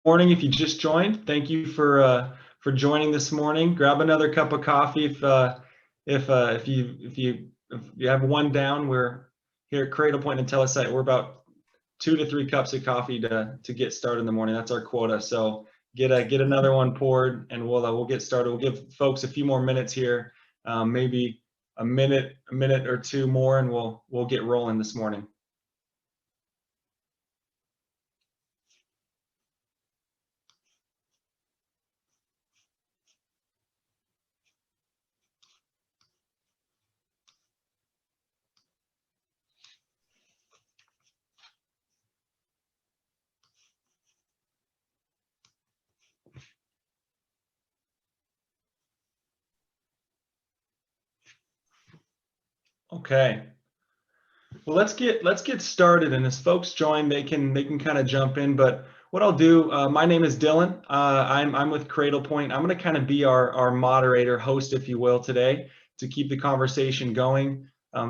Morning. If you just joined, thank you for joining this morning. Grab another cup of coffee if you have one down. We're here at Cradle Point and Telesite. We're about 2 to 3 cups of coffee to get started in the morning. That's our quota. So get another one poured, and we'll get started. We'll give folks a few more minutes here, maybe a minute or two more, and we'll get rolling this morning. Okay. Well, let's get started. And as folks join, they can kind of jump in. But what I'll do, my name is Dylan. I'm with Cradle Point. I'm going to kind of be our moderator, host, if you will, today to keep the conversation going.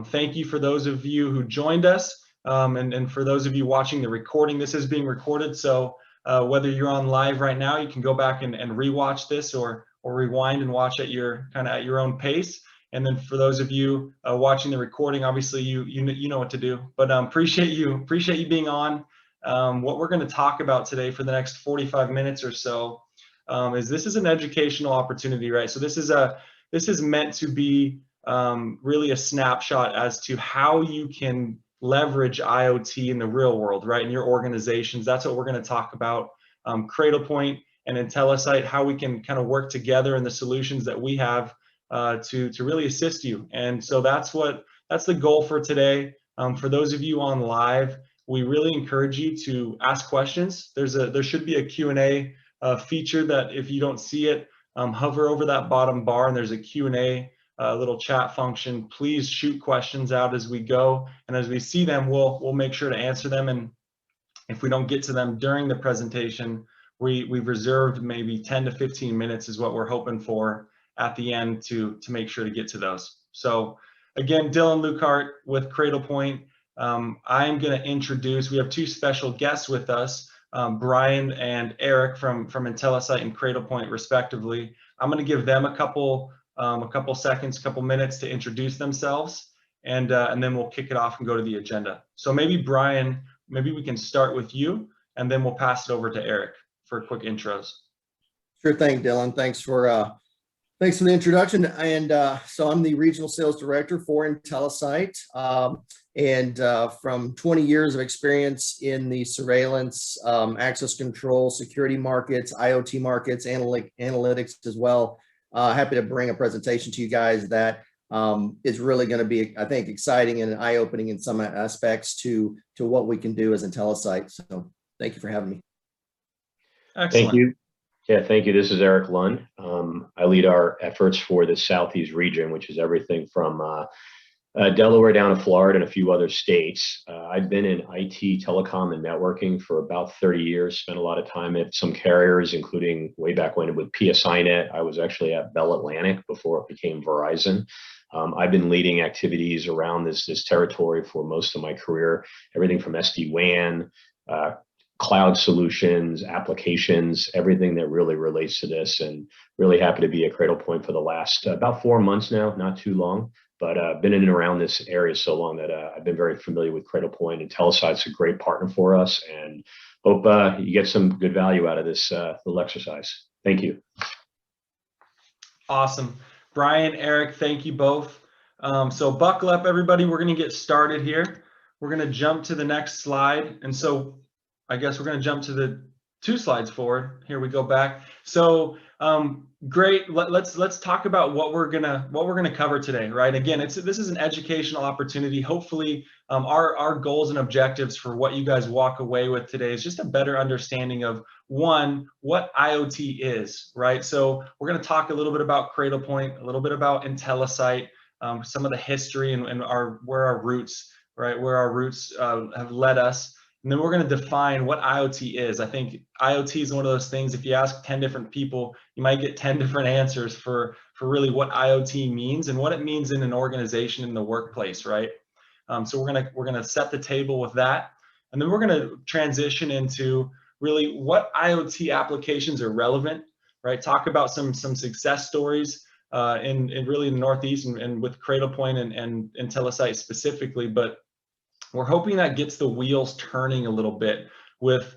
Thank you for those of you who joined us, and for those of you watching the recording. This is being recorded, so whether you're on live right now, you can go back and rewatch this, or rewind and watch at your own pace. And then for those of you watching the recording, obviously you know what to do. But appreciate you being on. What we're going to talk about today for the next 45 minutes or so is this is an educational opportunity, right? So this is meant to be really a snapshot as to how you can leverage IoT in the real world, right? In your organizations. That's what we're going to talk about. Cradle Point and IntelliSite, how we can kind of work together in the solutions that we have to really assist you. And so that's the goal for today. For those of you on live, we really encourage you to ask questions. There should be a Q&A feature that if you don't see it, hover over that bottom bar and there's a Q&A little chat function. Please shoot questions out as we go, and as we see them, we'll make sure to answer them. And if we don't get to them during the presentation, we've reserved maybe 10 to 15 minutes is what we're hoping for at the end to make sure to get to those. So again, Dylan Lukehart with Cradle Point. I'm going to introduce, we have two special guests with us, Brian and Eric from IntelliSite and Cradle Point respectively. I'm going to give them a couple seconds, couple minutes to introduce themselves, and then we'll kick it off and go to the agenda. So maybe Brian, maybe we can start with you, and then we'll pass it over to Eric for quick intros. Sure thing, Dylan. Thanks for the introduction. And so I'm the regional sales director for IntelliSite, and from 20 years of experience in the surveillance, access control, security markets, IoT markets, analytics as well. Happy to bring a presentation to you guys that is really going to be, I think, exciting and eye-opening in some aspects to what we can do as IntelliSite. So thank you for having me. Excellent. Thank you. Yeah, thank you. This is Eric Lund. I lead our efforts for the Southeast region, which is everything from Delaware down to Florida and a few other states. I've been in IT, telecom, and networking for about 30 years, spent a lot of time at some carriers, including way back when with PSINet. I was actually at Bell Atlantic before it became Verizon. I've been leading activities around this territory for most of my career, everything from SD-WAN, cloud solutions, applications, everything that really relates to this, and really happy to be at Cradle Point for the last about 4 months now, not too long, but been in and around this area so long that I've been very familiar with Cradle Point. And IntelliSite's a great partner for us, and hope you get some good value out of this little exercise. Thank you. Awesome. Brian, Eric, thank you both. So buckle up, everybody. We're going to get started here. We're going to jump to the next slide. And so I guess we're going to jump to the 2 slides forward. Here we go back. So great. Let's talk about what we're gonna cover today, right? Again, this is an educational opportunity. Hopefully, our goals and objectives for what you guys walk away with today is just a better understanding of, one, what IoT is, right? So we're going to talk a little bit about Cradle Point, a little bit about IntelliSite, some of the history and where our roots, right? Where our roots have led us. And then we're going to define what IoT is. I think IoT is one of those things, if you ask 10 different people, you might get 10 different answers for really what IoT means and what it means in an organization, in the workplace, right? So we're gonna set the table with that. And then we're going to transition into really what IoT applications are relevant, right? Talk about some success stories in really in the Northeast and with Cradlepoint and IntelliSite specifically, but we're hoping that gets the wheels turning a little bit with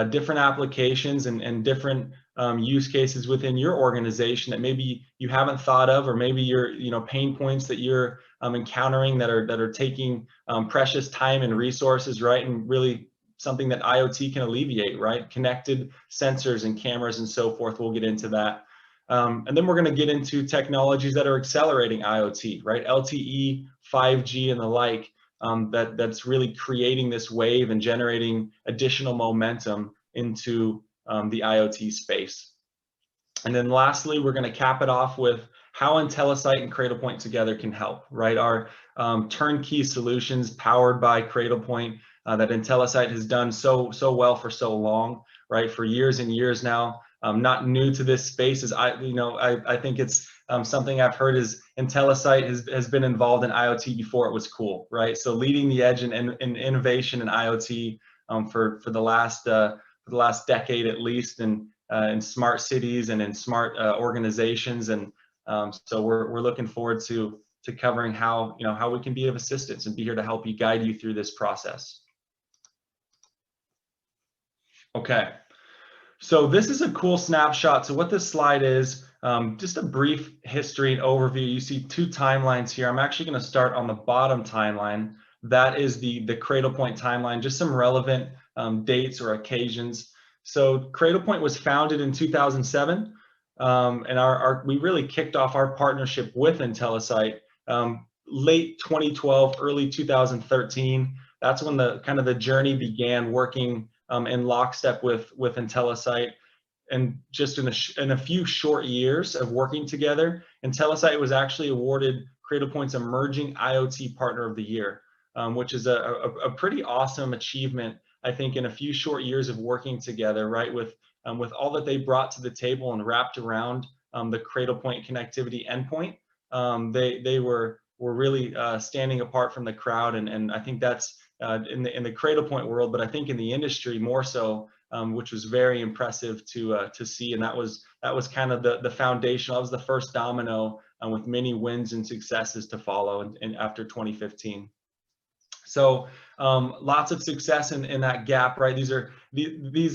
different applications and different use cases within your organization that maybe you haven't thought of, or maybe your pain points that you're encountering that are taking precious time and resources, right? And really something that IoT can alleviate, right? Connected sensors and cameras and so forth. We'll get into that. And then we're going to get into technologies that are accelerating IoT, right? LTE, 5G, and the like. That's really creating this wave and generating additional momentum into the IoT space. And then lastly, we're going to cap it off with how IntelliSite and Cradlepoint together can help, right? Our turnkey solutions powered by Cradlepoint that IntelliSite has done so well for so long, right? For years and years now. Not new to this space, as I think it's something I've heard is IntelliSite has been involved in IoT before it was cool, right? So leading the edge in innovation in IoT for the last decade at least, and in smart cities and in smart organizations, and so we're looking forward to covering how we can be of assistance and be here to help you, guide you through this process. Okay. So this is a cool snapshot. So what this slide is, just a brief history and overview. You see two timelines here. I'm actually going to start on the bottom timeline. That is the Cradlepoint timeline, just some relevant dates or occasions. So Cradlepoint was founded in 2007, and we really kicked off our partnership with IntelliSite late 2012, early 2013. That's when the journey began, working in lockstep with IntelliSite. And just in a few short years of working together, IntelliSite was actually awarded Cradlepoint's Emerging IoT Partner of the Year, which is a pretty awesome achievement, I think, in a few short years of working together, right? With all that they brought to the table and wrapped around the Cradlepoint connectivity endpoint, they were really standing apart from the crowd, and I think that's in the Cradlepoint world, but I think in the industry more so, which was very impressive to see. And that was kind of the foundation. That was the first domino, with many wins and successes to follow and after 2015. So lots of success in that gap, right? These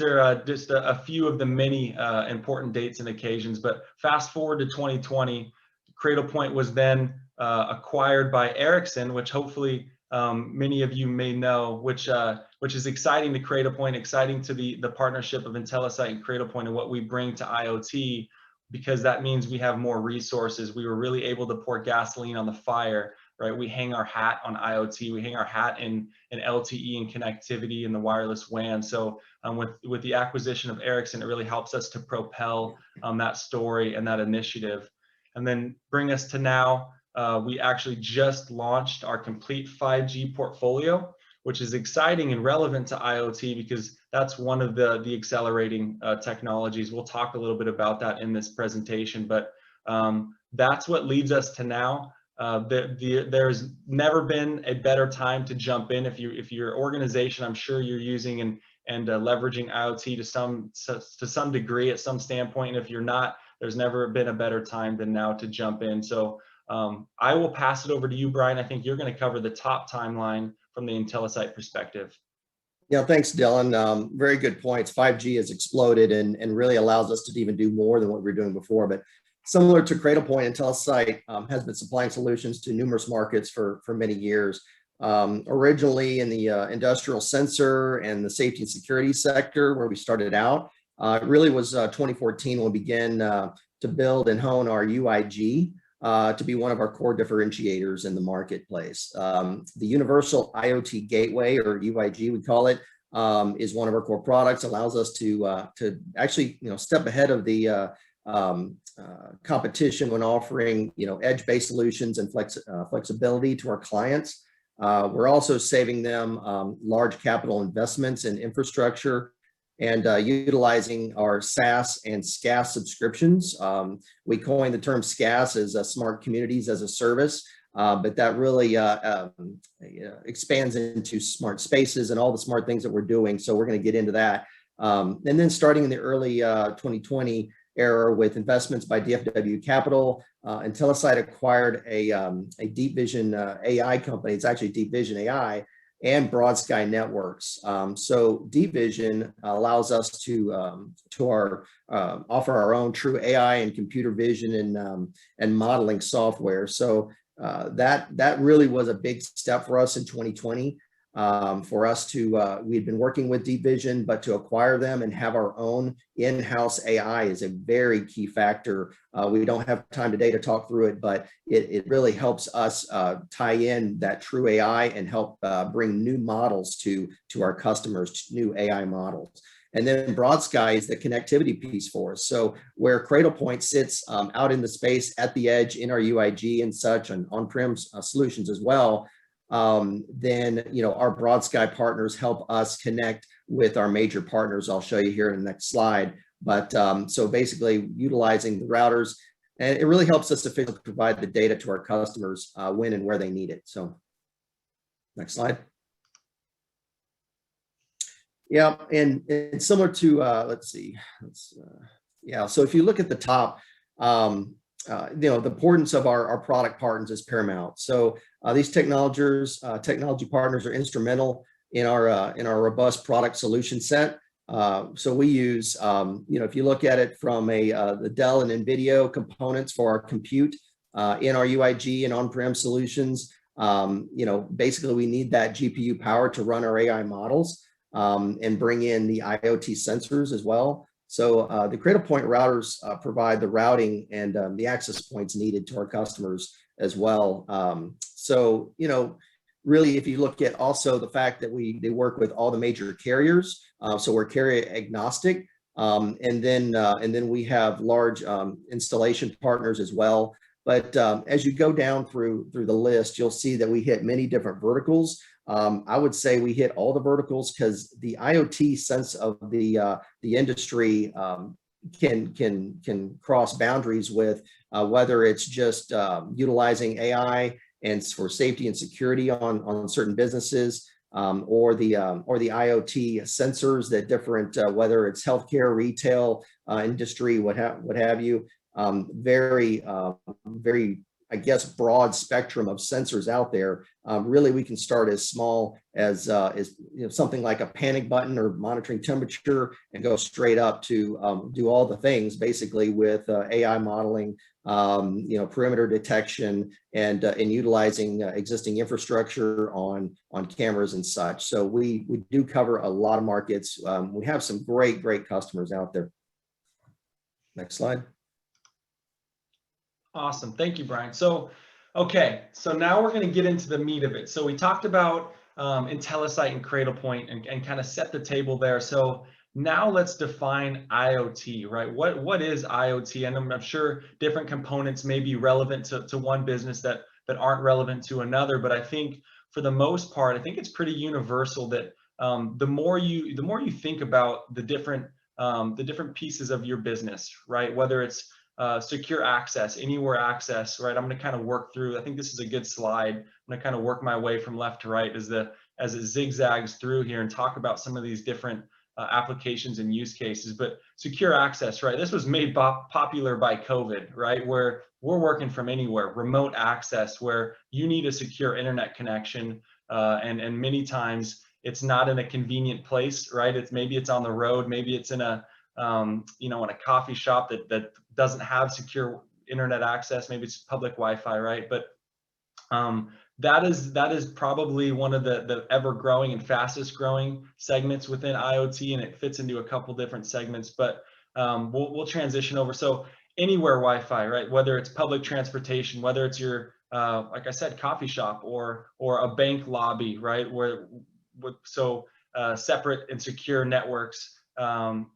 are just a few of the many important dates and occasions. But fast forward to 2020, Cradlepoint was then acquired by Ericsson, which hopefully many of you may know, which is exciting to Cradlepoint, exciting to the partnership of IntelliSite and Cradlepoint and what we bring to IoT, because that means we have more resources. We were really able to pour gasoline on the fire, right? We hang our hat on IoT, we hang our hat in LTE and connectivity and the wireless WAN. So with the acquisition of Ericsson, it really helps us to propel that story and that initiative. And then bring us to now. We actually just launched our complete 5G portfolio, which is exciting and relevant to IoT because that's one of the accelerating technologies. We'll talk a little bit about that in this presentation, but that's what leads us to now. There's never been a better time to jump in. If your organization, I'm sure you're using and leveraging IoT to some degree at some standpoint. And if you're not, there's never been a better time than now to jump in. So I will pass it over to you, Brian. I think you're going to cover the top timeline from the IntelliSite perspective. Yeah, thanks, Dylan. Very good points. 5G has exploded and really allows us to even do more than what we were doing before. But similar to Cradlepoint, IntelliSite has been supplying solutions to numerous markets for many years. Originally in the industrial sensor and the safety and security sector where we started out. It really was 2014 when we began to build and hone our UIG to be one of our core differentiators in the marketplace. The Universal IoT Gateway, or UIG we call it, is one of our core products. Allows us to actually step ahead of the competition when offering edge-based solutions and flexibility to our clients. We're also saving them large capital investments in infrastructure and utilizing our SaaS and SCaaS subscriptions. We coined the term SCaaS as Smart Communities as a Service, but that really expands into smart spaces and all the smart things that we're doing. So we're going to get into that. And then starting in the early 2020 era with investments by DFW Capital, IntelliSite acquired a Deep Vision AI company. It's actually Deep Vision AI and Broad Sky Networks. So Deep Vision allows us to offer our own true AI and computer vision and modeling software. So that really was a big step for us in 2020. For us to, we had been working with Deep Vision, but to acquire them and have our own in-house AI is a very key factor. We don't have time today to talk through it, but it really helps us tie in that true AI and help bring new models to our customers, new AI models. And then Broad Sky is the connectivity piece for us. So where Cradlepoint sits out in the space at the edge in our UIG and such, and on-prem solutions as well, then our Broad Sky partners help us connect with our major partners. I'll show you here in the next slide. But so basically utilizing the routers, and it really helps us efficiently provide the data to our customers when and where they need it. So next slide. Yeah, and similar to let's see, yeah. So if you look at the top, the importance of our product partners is paramount. So these technology partners are instrumental in our robust product solution set. So we use, if you look at it from the Dell and NVIDIA components for our compute in our UIG and on-prem solutions, basically we need that GPU power to run our AI models and bring in the IoT sensors as well. So the Cradlepoint routers provide the routing and the access points needed to our customers as well. So, really, if you look at also the fact that they work with all the major carriers, so we're carrier agnostic, and then we have large installation partners as well. But as you go down through the list, you'll see that we hit many different verticals. I would say we hit all the verticals because the IoT sense of the industry can cross boundaries with whether it's just utilizing AI and for safety and security on certain businesses, or the IoT sensors that different whether it's healthcare, retail, industry, what have you. Very I guess broad spectrum of sensors out there. Really, we can start as small as something like a panic button or monitoring temperature, and go straight up to do all the things basically with AI modeling, perimeter detection, and utilizing existing infrastructure on cameras and such. So we do cover a lot of markets. We have some great customers out there. Next slide. Awesome. Thank you, Brian. So, okay, so now we're going to get into the meat of it. So we talked about IntelliSite and Cradlepoint and kind of set the table there. So now let's define IoT, right? What is IoT? And I'm sure different components may be relevant to one business that aren't relevant to another. But I think for the most part, I think it's pretty universal that the more you think about the different pieces of your business, right? Whether it's secure access, anywhere access, right? I'm going to kind of work through, I think this is a good slide. I'm going to kind of work my way from left to right as it zigzags through here and talk about some of these different applications and use cases. But secure access, right? This was made popular by COVID, right? Where we're working from anywhere, remote access, where you need a secure internet connection. And many times it's not in a convenient place, right? Maybe it's on the road, maybe it's in a in a coffee shop that doesn't have secure internet access. Maybe it's public Wi-Fi, right? But that is probably one of the ever growing and fastest growing segments within IoT, and it fits into a couple different segments. But we'll transition over. So anywhere Wi-Fi, right? Whether it's public transportation, whether it's your like I said, coffee shop or a bank lobby, right? So separate and secure networks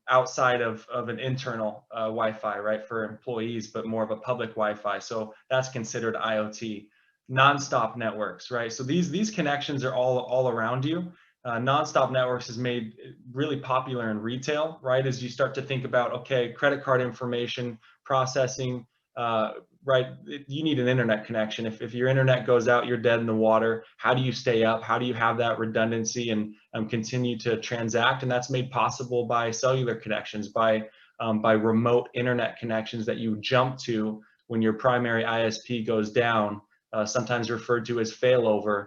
outside of an internal Wi-Fi, right, for employees, but more of a public Wi-Fi. So that's considered IoT. Nonstop networks, right? So these connections are all around you. Nonstop networks is made really popular in retail, right? As you start to think about, okay, credit card information processing, right, you need an internet connection. If your internet goes out, you're dead in the water. How do you stay up? How do you have that redundancy and continue to transact? And that's made possible by cellular connections, by remote internet connections that you jump to when your primary ISP goes down, sometimes referred to as failover,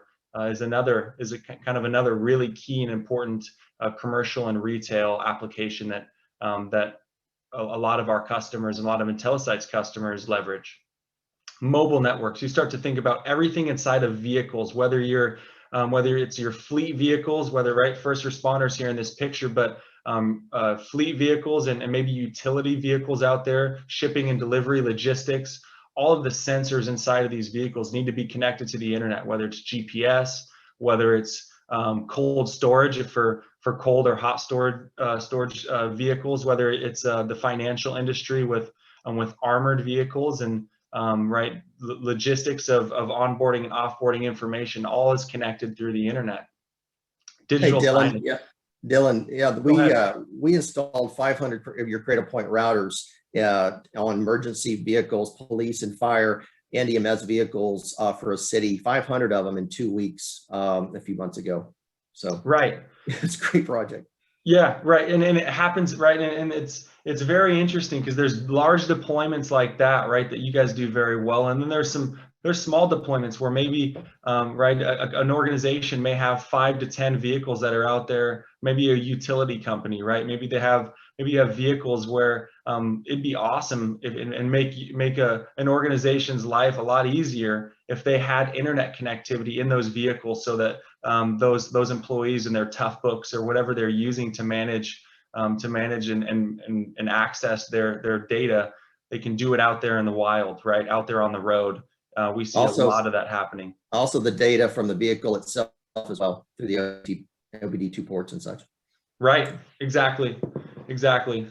is kind of another really key and important commercial and retail application that a lot of our customers and a lot of IntelliSight's customers leverage. Mobile networks. You start to think about everything inside of vehicles, whether it's your fleet vehicles, whether right first responders here in this picture, but fleet vehicles and maybe utility vehicles out there, shipping and delivery, logistics. All of the sensors inside of these vehicles need to be connected to the internet, whether it's GPS, whether it's cold storage for cold or hot storage vehicles, whether it's the financial industry with armored vehicles and right, logistics of onboarding and offboarding information, all is connected through the internet. Digital Hey, Dylan, signage. yeah, Dylan, yeah, we installed 500 of your Cradlepoint routers on emergency vehicles, police and fire and EMS vehicles for a city, 500 of them in 2 weeks a few months ago. So right, it's a great project. Yeah, right, and it happens right, and it's very interesting because there's large deployments like that, right, that you guys do very well, and then there's small deployments where maybe right, an organization may have 5 to 10 vehicles that are out there, maybe a utility company, right, maybe you have vehicles where it'd be awesome and make an organization's life a lot easier if they had internet connectivity in those vehicles, so that those employees and their tough books or whatever they're using to manage and access their data, they can do it out there in the wild, right, out there on the road. We see a lot of that happening. Also, the data from the vehicle itself as well through the OBD2 ports and such. Right, exactly.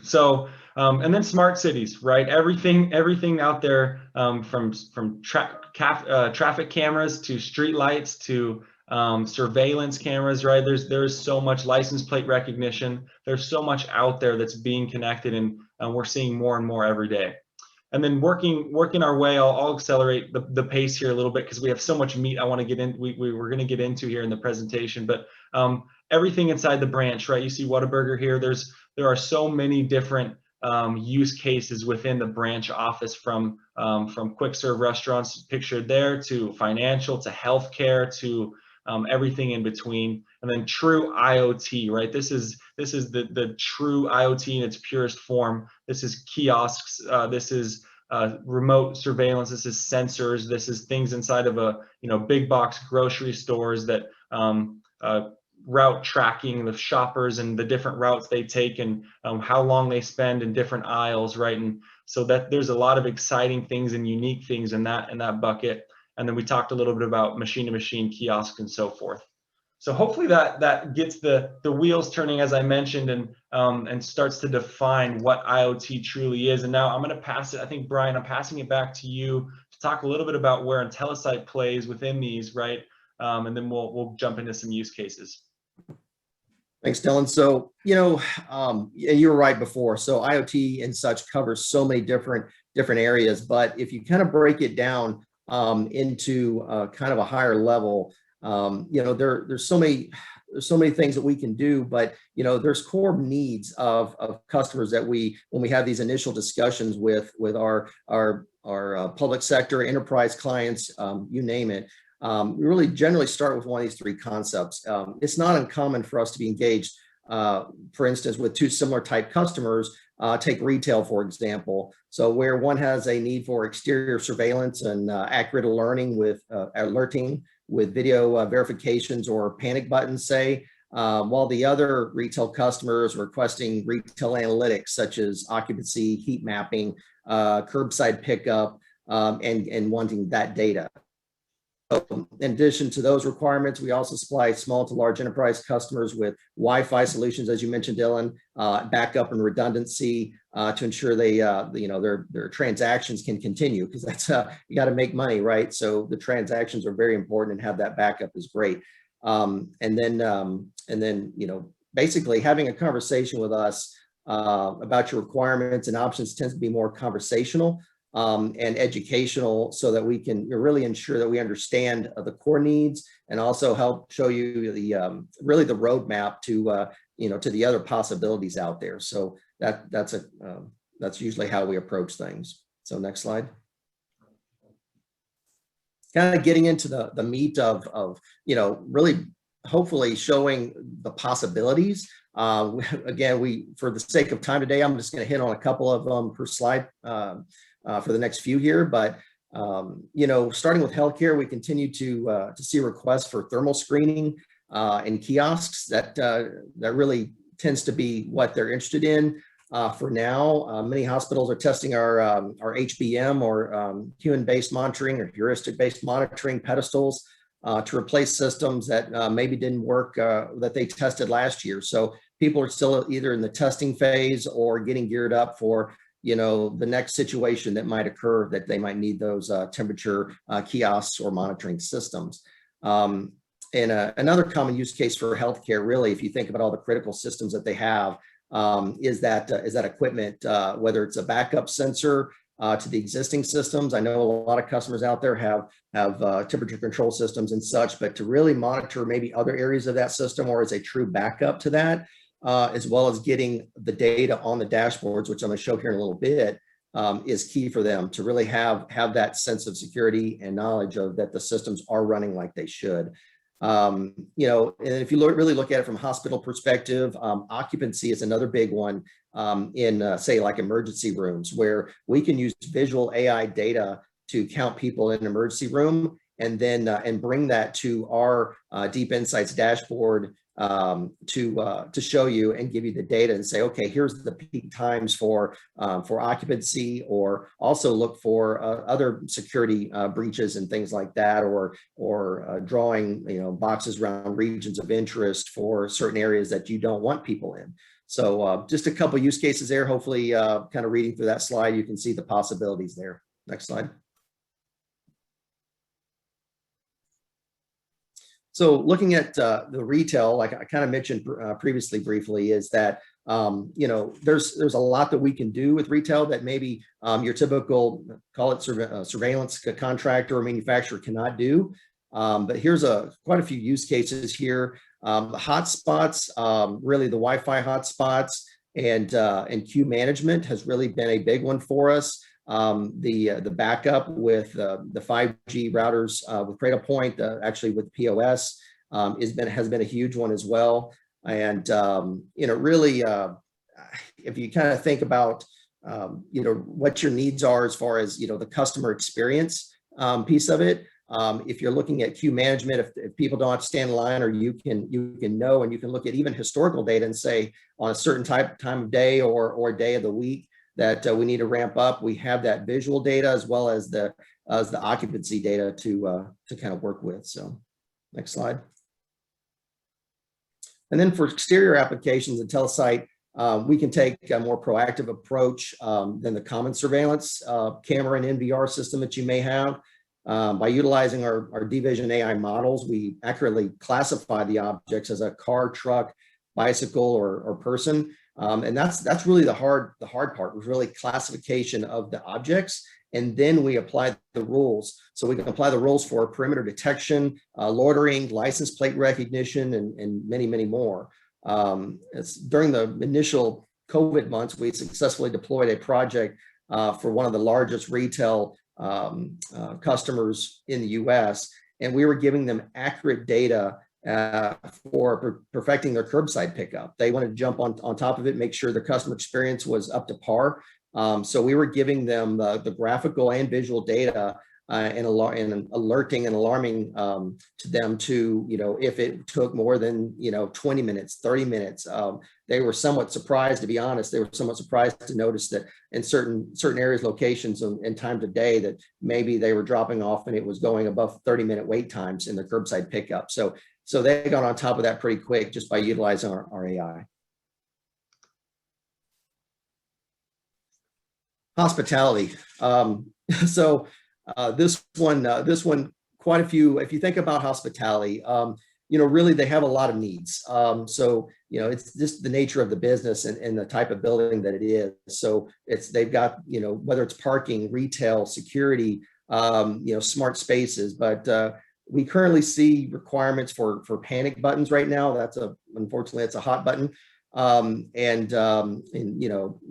So, and then smart cities, right? Everything out there, from traffic cameras to street lights to surveillance cameras, right? There's so much license plate recognition. There's so much out there that's being connected, and we're seeing more and more every day. And then working our way, I'll accelerate the pace here a little bit because we have so much meat I want to get in. We're going to get into here in the presentation, but everything inside the branch, right? You see Whataburger here. There are so many different use cases within the branch office, from quick serve restaurants pictured there to financial to healthcare to everything in between, and then true IoT, right? This is the true IoT in its purest form. This is kiosks. This is remote surveillance. This is sensors. This is things inside of big box grocery stores that route tracking the shoppers and the different routes they take and how long they spend in different aisles, right? And so that there's a lot of exciting things and unique things in that bucket. And then we talked a little bit about machine-to-machine kiosks and so forth. So hopefully that gets the wheels turning, as I mentioned, and starts to define what IoT truly is. And now I'm going to pass it. I think, Brian, I'm passing it back to you to talk a little bit about where IntelliSight plays within these, right? And then we'll jump into some use cases. Thanks, Dylan. So, and you were right before. So IoT and such covers so many different areas. But if you kind of break it down into kind of a higher level, there's so many things that we can do, but there's core needs of customers that when we have these initial discussions with our public sector, enterprise clients, you name it. We really generally start with one of these 3 concepts. It's not uncommon for us to be engaged, for instance, with 2 similar type customers. Take retail, for example. So where one has a need for exterior surveillance and accurate alerting with video verifications or panic buttons, say, while the other retail customers requesting retail analytics such as occupancy, heat mapping, curbside pickup, and wanting that data. In addition to those requirements, we also supply small to large enterprise customers with Wi-Fi solutions, as you mentioned, Dylan, backup and redundancy to ensure their transactions can continue, because that's you got to make money, right? So the transactions are very important, and have that backup is great. And then basically having a conversation with us about your requirements and options tends to be more conversational. and educational, so that we can really ensure that we understand the core needs, and also help show you the really the roadmap to to the other possibilities out there. So that's usually how we approach things. So next slide. Kind of getting into the meat of really hopefully showing the possibilities. Again, for the sake of time today, I'm just going to hit on a couple of them per slide for the next few here. But starting with healthcare, we continue to see requests for thermal screening and kiosks. That really tends to be what they're interested in. For now, many hospitals are testing our HBM, or human-based monitoring or heuristic-based monitoring pedestals to replace systems that maybe didn't work that they tested last year. So people are still either in the testing phase or getting geared up for the next situation that might occur, that they might need those temperature kiosks or monitoring systems. And another common use case for healthcare, really, if you think about all the critical systems that they have, is that equipment, whether it's a backup sensor to the existing systems. I know a lot of customers out there have temperature control systems and such, but to really monitor maybe other areas of that system, or as a true backup to that, as well as getting the data on the dashboards, which I'm going to show here in a little bit, is key for them to really have that sense of security and knowledge of that the systems are running like they should. And if you really look at it from a hospital perspective, occupancy is another big one in say like emergency rooms, where we can use visual AI data to count people in an emergency room, and then and bring that to our Deep Insights dashboard to show you and give you the data and say, okay, here's the peak times for occupancy, or also look for other security breaches and things like that, or drawing boxes around regions of interest for certain areas that you don't want people in. So just a couple use cases there. Hopefully, kind of reading through that slide, you can see the possibilities there. Next slide. So looking at the retail, like I kind of mentioned previously briefly, is that there's a lot that we can do with retail that maybe your typical, call it surveillance contractor or manufacturer cannot do. But here's quite a few use cases here. The hotspots, really the Wi-Fi hotspots, and queue management has really been a big one for us. The backup with the 5G routers with Cradlepoint, actually with POS, has been a huge one as well. And really, if you kind of think about what your needs are as far as the customer experience piece of it. If you're looking at queue management, if people don't have to stand in line, or you can know, and you can look at even historical data and say on a certain time of day or day of the week that we need to ramp up, we have that visual data as well as the occupancy data to kind of work with. So next slide. And then for exterior applications in Telesite, we can take a more proactive approach than the common surveillance camera and NVR system that you may have. By utilizing our D-Vision AI models, we accurately classify the objects as a car, truck, bicycle, or person. And that's really the hard part, was really classification of the objects. And then we apply the rules. So we can apply the rules for perimeter detection, loitering, license plate recognition, and many, many more. During the initial COVID months, we successfully deployed a project for one of the largest retail customers in the US. And we were giving them accurate data for perfecting their curbside pickup. They wanted to jump on top of it, make sure their customer experience was up to par. So we were giving them the graphical and visual data and alerting and alarming to them to, if it took more than, 20 minutes, 30 minutes. They were somewhat surprised, to be honest. They were somewhat surprised to notice that in certain areas, locations, and times of day, that maybe they were dropping off and it was going above 30-minute wait times in the curbside pickup. So they got on top of that pretty quick just by utilizing our AI. Hospitality. This one, quite a few. If you think about hospitality, really they have a lot of needs. So, it's just the nature of the business and the type of building that it is. So they've got, whether it's parking, retail, security, smart spaces, but we currently see requirements for panic buttons right now. Unfortunately, it's a hot button. And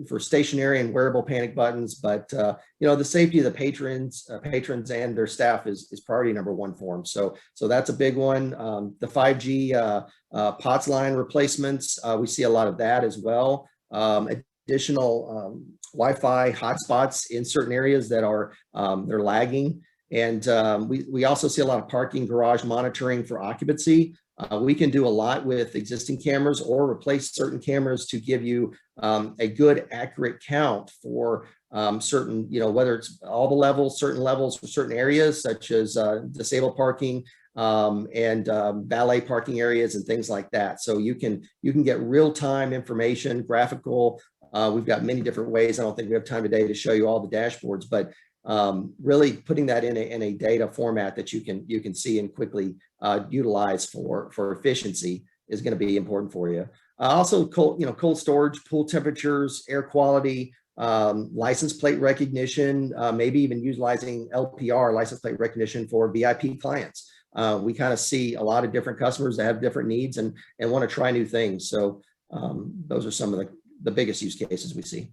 for stationary and wearable panic buttons, but the safety of the patrons and their staff is priority number one for them. So that's a big one. The 5G POTS line replacements, we see a lot of that as well. Additional Wi-Fi hotspots in certain areas that are they're lagging. And we also see a lot of parking garage monitoring for occupancy. We can do a lot with existing cameras or replace certain cameras to give you a good, accurate count for certain, whether it's all the levels, certain levels for certain areas, such as disabled parking and valet parking areas and things like that. So you can get real-time information, graphical. We've got many different ways. I don't think we have time today to show you all the dashboards, but really putting that in a data format that you can see and quickly utilize for efficiency is going to be important for you. Also, cold storage, pool temperatures, air quality, license plate recognition, maybe even utilizing LPR, license plate recognition, for VIP clients. We kind of see a lot of different customers that have different needs and want to try new things. So those are some of the biggest use cases we see.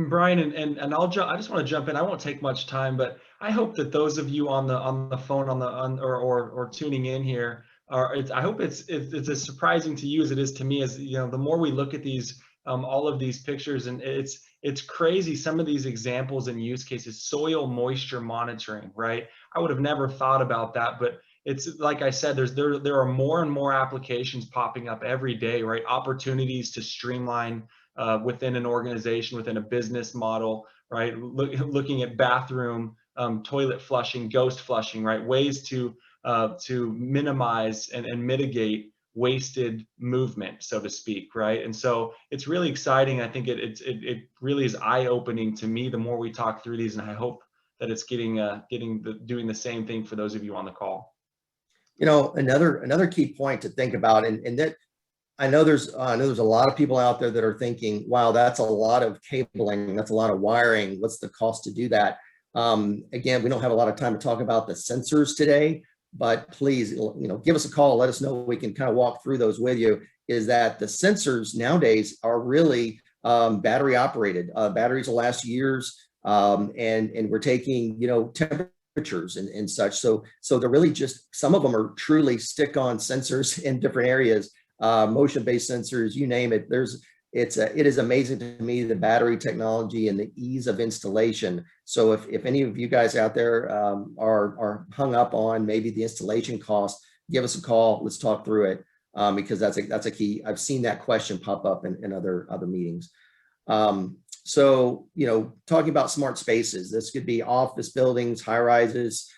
Brian, and I just want to jump in. I won't take much time, but I hope that those of you on the phone or tuning in here I hope it's as surprising to you as it is to me. As the more we look at these all of these pictures, and it's crazy, some of these examples and use cases. Soil moisture monitoring, right? I would have never thought about that, but it's like I said, there are more and more applications popping up every day, right? Opportunities to streamline within an organization, within a business model, right? Looking at bathroom, toilet flushing, ghost flushing, right? Ways to minimize and mitigate wasted movement, so to speak, right? And so it's really exciting. I think it really is eye-opening to me the more we talk through these, and I hope that it's doing the same thing for those of you on the call. Another key point to think about, and that I know there's a lot of people out there that are thinking, wow, that's a lot of cabling, that's a lot of wiring. What's the cost to do that? Again, we don't have a lot of time to talk about the sensors today, but please, give us a call. Let us know. We can kind of walk through those with you. Is that the sensors nowadays are really battery operated. Batteries will last years, and we're taking temperatures and such. So they're really just, some of them are truly stick-on sensors in different areas. Motion-based sensors, you name it. It is amazing to me, the battery technology and the ease of installation. So if any of you guys out there are hung up on maybe the installation cost, give us a call. Let's talk through it, because that's a key. I've seen that question pop up in other meetings. So talking about smart spaces, this could be office buildings, high rises,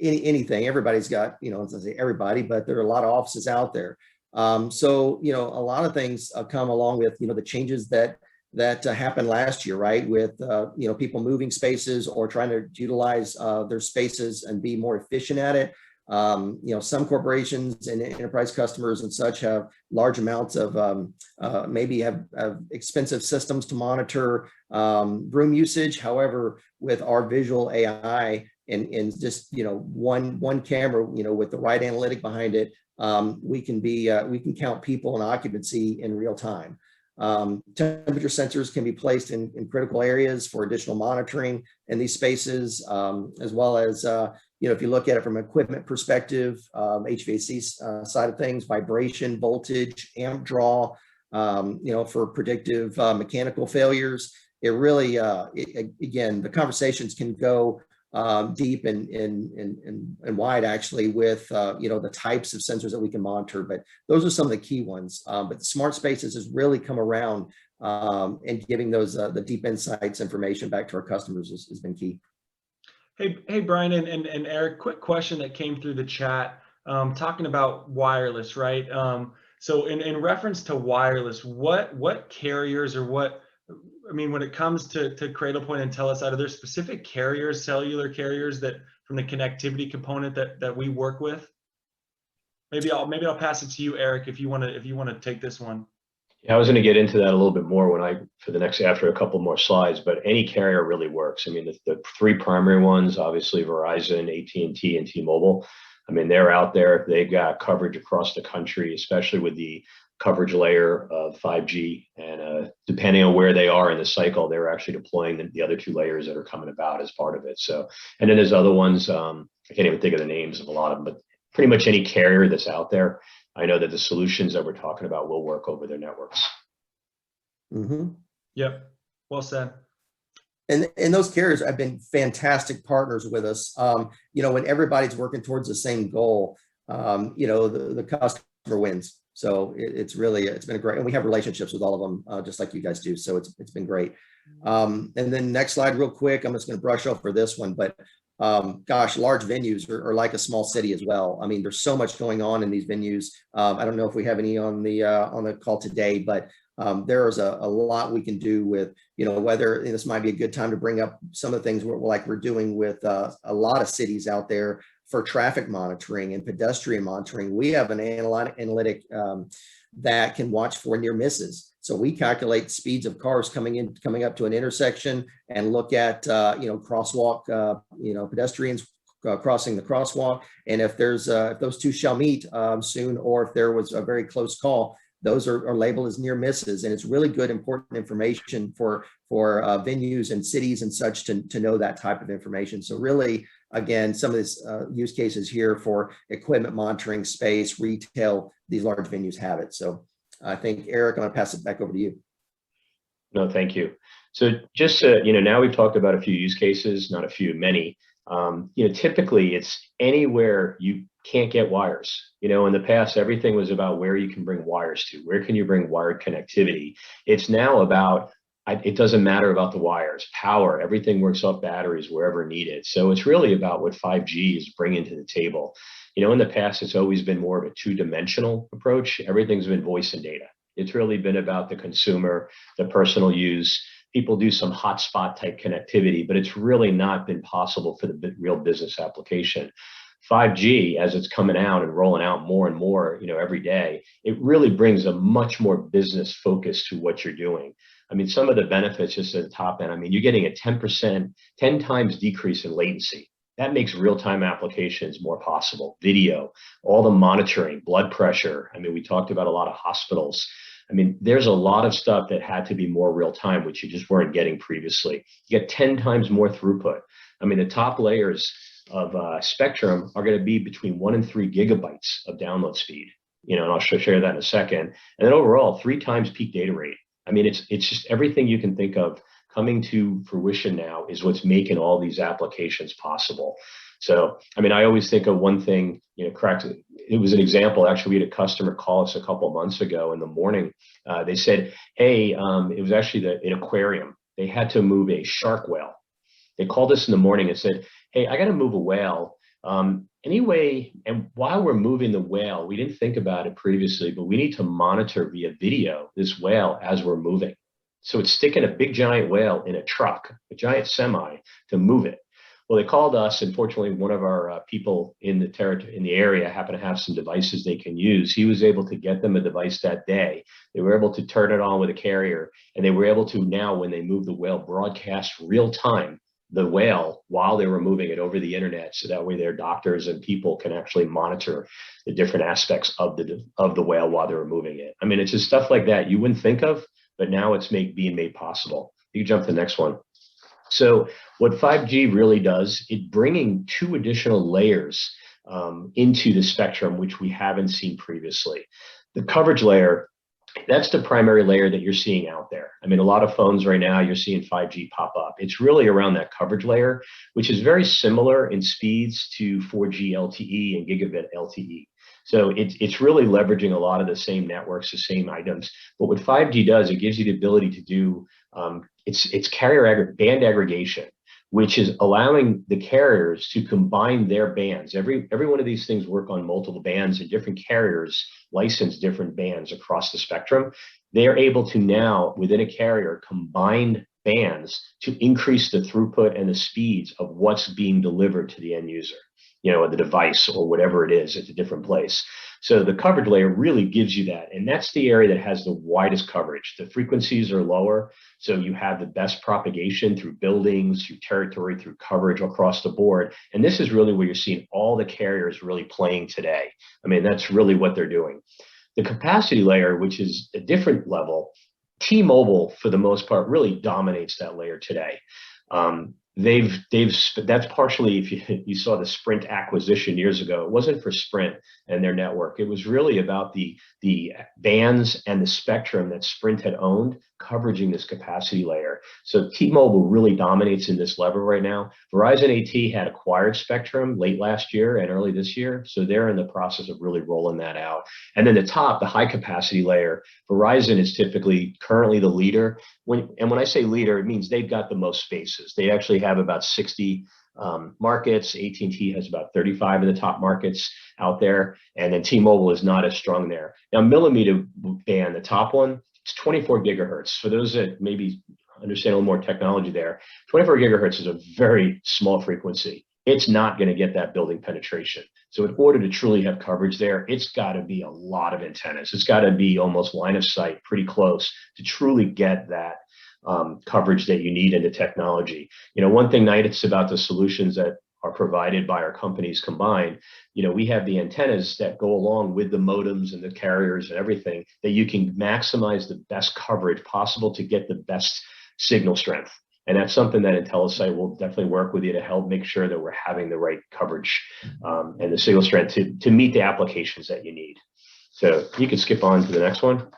anything. Everybody's got, let's say everybody, but there are a lot of offices out there. So a lot of things come along with the changes that happened last year, right? With people moving spaces or trying to utilize their spaces and be more efficient at it. Some corporations and enterprise customers and such have large amounts of maybe have expensive systems to monitor room usage. However, with our visual AI and just one camera, with the right analytic behind it, we can count people and occupancy in real time. Temperature sensors can be placed in critical areas for additional monitoring in these spaces, as well as if you look at it from an equipment perspective, HVAC side of things, vibration, voltage, amp draw, for predictive mechanical failures. It really, again, the conversations can go deep and wide, actually, with the types of sensors that we can monitor. But those are some of the key ones. But smart spaces has really come around, and giving those the deep insights information back to our customers has been key. Hey Brian and Eric, quick question that came through the chat, talking about wireless, right? So in reference to wireless, what carriers or when it comes to Cradlepoint and Telesite, are there specific carriers, cellular carriers, that from the connectivity component that we work with? Maybe I'll pass it to you, Eric, if you want to take this one. Yeah, I was going to get into that a little bit more after a couple more slides, but any carrier really works. I mean, the three primary ones, obviously Verizon, AT&T, and T-Mobile. I mean, they're out there. They've got coverage across the country, especially with the coverage layer of 5G. And depending on where they are in the cycle, they're actually deploying the other two layers that are coming about as part of it. So, and then there's other ones. I can't even think of the names of a lot of them, but pretty much any carrier that's out there, I know that the solutions that we're talking about will work over their networks. Mm-hmm. Yep. Well said. And those carriers have been fantastic partners with us. When everybody's working towards the same goal, the customer wins. So it's been a great, and we have relationships with all of them, just like you guys do. So it's been great. And then next slide real quick, I'm just going to brush over this one, but gosh, large venues are like a small city as well. I mean, there's so much going on in these venues. I don't know if we have any on the call today, but there is a lot we can do with, whether this might be a good time to bring up some of the things we're doing with a lot of cities out there for traffic monitoring and pedestrian monitoring. We have an analytic that can watch for near misses. So we calculate speeds of cars coming up to an intersection and look at, crosswalk, pedestrians crossing the crosswalk. And if those two shall meet soon, or if there was a very close call, those are labeled as near misses. And it's really good, important information for venues and cities and such to know that type of information. So really, again, some of these use cases here for equipment monitoring, space, retail, these large venues have it. So I think, Eric, I'm going to pass it back over to you. No, thank you. So just now we've talked about a few use cases, not a few, many. Typically it's anywhere you can't get wires. In the past, everything was about where you can bring wires to, where can you bring wired connectivity. It's now about, it doesn't matter about the wires, power, everything works off batteries wherever needed. So it's really about what 5G is bringing to the table. In the past, it's always been more of a two-dimensional approach. Everything's been voice and data. It's really been about the consumer, the personal use. People do some hotspot type connectivity, but it's really not been possible for the real business application. 5G, as it's coming out and rolling out more and more, every day, it really brings a much more business focus to what you're doing. I mean, some of the benefits just at the top end, I mean, you're getting a 10 times decrease in latency. That makes real-time applications more possible. Video, all the monitoring, blood pressure. I mean, we talked about a lot of hospitals. I mean, there's a lot of stuff that had to be more real-time, which you just weren't getting previously. You get 10 times more throughput. I mean, the top layers of spectrum are going to be between 1 and 3 gigabytes of download speed. And I'll share that in a second. And then overall, 3 times peak data rate. I mean, it's just everything you can think of coming to fruition now is what's making all these applications possible. So, I mean, I always think of one thing, it was an example. Actually, we had a customer call us a couple of months ago in the morning. They said, hey, it was actually an aquarium. They had to move a shark whale. They called us in the morning and said, hey, I got to move a whale. Anyway, and while we're moving the whale, we didn't think about it previously, but we need to monitor via video this whale as we're moving. So it's sticking a big giant whale in a truck, a giant semi, to move it. Well, they called us, and fortunately, one of our people in the area happened to have some devices they can use. He was able to get them a device that day. They were able to turn it on with a carrier, and they were able to now, when they move the whale, broadcast real time the whale while they were moving it over the internet. So that way their doctors and people can actually monitor the different aspects of the whale while they were moving it. I mean, it's just stuff like that you wouldn't think of, but now it's being made possible. You can jump to the next one. So what 5G really does, it's bringing 2 additional layers into the spectrum, which we haven't seen previously. The coverage layer, that's the primary layer that you're seeing out there. I mean, a lot of phones right now, you're seeing 5G pop up. It's really around that coverage layer, which is very similar in speeds to 4G LTE and gigabit LTE. So it's really leveraging a lot of the same networks, the same items. But what 5G does, it gives you the ability to do, it's carrier band aggregation, which is allowing the carriers to combine their bands. Every one of these things work on multiple bands, and different carriers license different bands across the spectrum. They are able to now, within a carrier, combine bands to increase the throughput and the speeds of what's being delivered to the end user, the device or whatever it is at a different place. So the coverage layer really gives you that. And that's the area that has the widest coverage. The frequencies are lower, so you have the best propagation through buildings, through territory, through coverage across the board. And this is really where you're seeing all the carriers really playing today. I mean, that's really what they're doing. The capacity layer, which is a different level, T-Mobile, for the most part, really dominates that layer today. That's partially, if you saw the Sprint acquisition years ago, it wasn't for Sprint and their network. It was really about the bands and the spectrum that Sprint had owned, coveraging this capacity layer. So T-Mobile really dominates in this level right now. Verizon AT had acquired spectrum late last year and early this year, so they're in the process of really rolling that out. And then the top, the high capacity layer, Verizon is typically currently the leader. When I say leader, it means they've got the most spaces. They actually have about 60 markets. AT&T has about 35 of the top markets out there, and then T-Mobile is not as strong there. Now, millimeter band, the top one, it's 24 gigahertz. For those that maybe understand a little more technology there, 24 gigahertz is a very small frequency. It's not going to get that building penetration. So in order to truly have coverage there, it's got to be a lot of antennas. It's got to be almost line of sight, pretty close, to truly get that coverage that you need in the technology. You know, one thing nice about the solutions that are provided by our companies combined, you know, we have the antennas that go along with the modems and the carriers and everything, that you can maximize the best coverage possible to get the best signal strength. And that's something that IntelliSite will definitely work with you to help make sure that we're having the right coverage and the signal strength to meet the applications that you need. So you can skip on to the next one.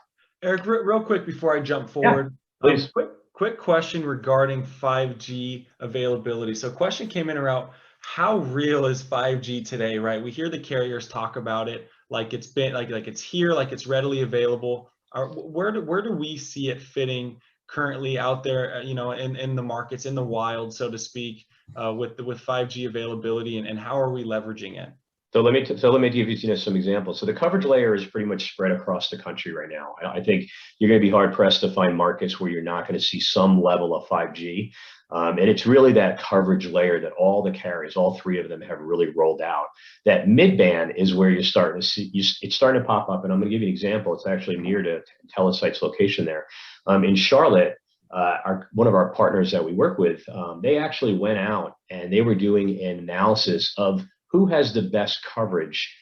Eric, real quick before I jump forward, please. Quick question regarding 5G availability. So question came in around how real is 5G today, right? We hear the carriers talk about it like it's been like it's here, like it's readily available. Where do we see it fitting currently out there, you know, in the markets, in the wild, so to speak, with 5G availability, and how are we leveraging it? So let me give you some examples. So the coverage layer is pretty much spread across the country right now. I think you're going to be hard pressed to find markets where you're not going to see some level of 5G. And it's really that coverage layer that all the carriers, all three of them, have really rolled out. That mid-band is where you're starting to see, it's starting to pop up. And I'm going to give you an example. It's actually near to IntelliSite's location there. In Charlotte, one of our partners that we work with, they actually went out and they were doing an analysis of who has the best coverage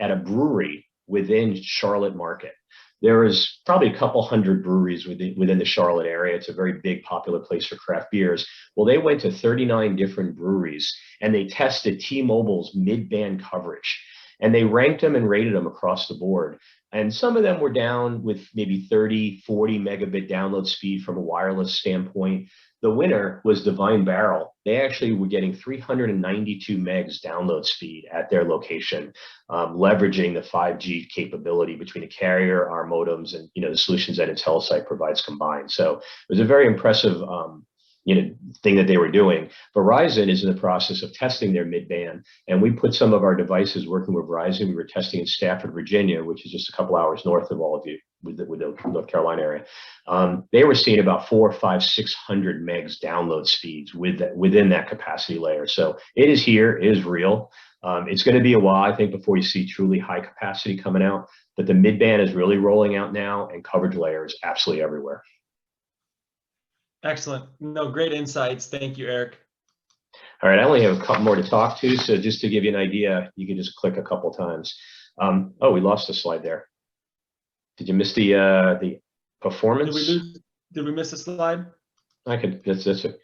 at a brewery within Charlotte market. There is probably a couple hundred breweries within the Charlotte area. It's a very big, popular place for craft beers. Well, they went to 39 different breweries and they tested T-Mobile's mid-band coverage. And they ranked them and rated them across the board. And some of them were down with maybe 30, 40 megabit download speed from a wireless standpoint. The winner was Divine Barrel. They actually were getting 392 megs download speed at their location, leveraging the 5G capability between the carrier, our modems, and the solutions that IntelliSite provides combined. So it was a very impressive thing that they were doing. Verizon is in the process of testing their mid-band, and we put some of our devices working with Verizon. We were testing in Stafford, Virginia, which is just a couple hours north of all of you, with the North Carolina area. They were seeing about 400, 500, 600 megs download speeds within that capacity layer. So it is here, it is real. It's going to be a while, I think, before you see truly high capacity coming out, but the mid-band is really rolling out now, and coverage layer is absolutely everywhere. Excellent. No, great insights. Thank you, Eric. All right, I only have a couple more to talk to, so just to give you an idea, you can just click a couple times. Oh, we lost a slide there. Did you miss the performance? Did we miss a slide? That's it.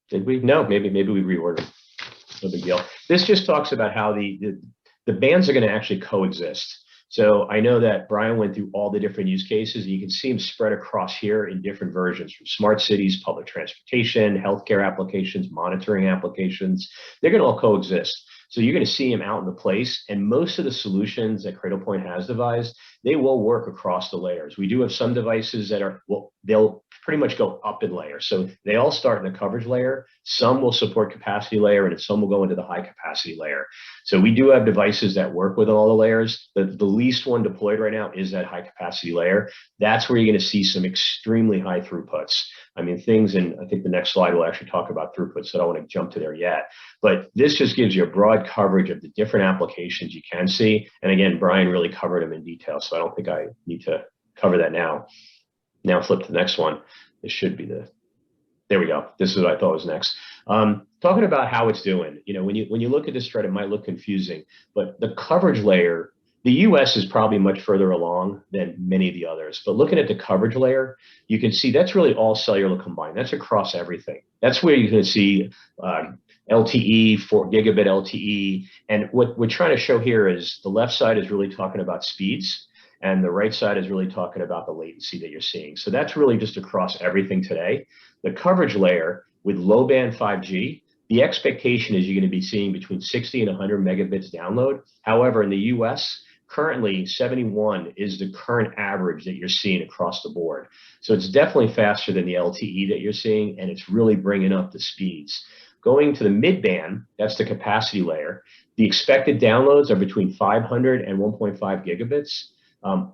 Did we? No, maybe we reordered. No big deal. This just talks about how the bands are going to actually coexist. So I know that Brian went through all the different use cases, and you can see them spread across here in different versions, from smart cities, public transportation, healthcare applications, monitoring applications. They're going to all coexist. So you're going to see them out in the place, and most of the solutions that Cradlepoint has devised, they will work across the layers. We do have some devices that are, well, they'll pretty much go up in layers. So they all start in the coverage layer. Some will support capacity layer, and some will go into the high capacity layer. So we do have devices that work with all the layers. The least one deployed right now is that high capacity layer. That's where you're going to see some extremely high throughputs. I mean, things, and I think the next slide will actually talk about throughput, so I don't want to jump to there yet. But this just gives you a broad coverage of the different applications you can see. And again, Brian really covered them in detail, so I don't think I need to cover that now. Now flip to the next one. This should be there we go. This is what I thought was next. Talking about how it's doing, you know, when you look at this chart, it might look confusing, but the coverage layer, the US is probably much further along than many of the others. But looking at the coverage layer, you can see that's really all cellular combined. That's across everything. That's where you're going to see LTE, 4 gigabit LTE. And what we're trying to show here is the left side is really talking about speeds, and the right side is really talking about the latency that you're seeing. So that's really just across everything today. The coverage layer with low band 5G, the expectation is you're going to be seeing between 60 and 100 megabits download. However, in the US, currently 71 is the current average that you're seeing across the board. So it's definitely faster than the LTE that you're seeing, and it's really bringing up the speeds. Going to the mid band, that's the capacity layer. The expected downloads are between 500 and 1.5 gigabits.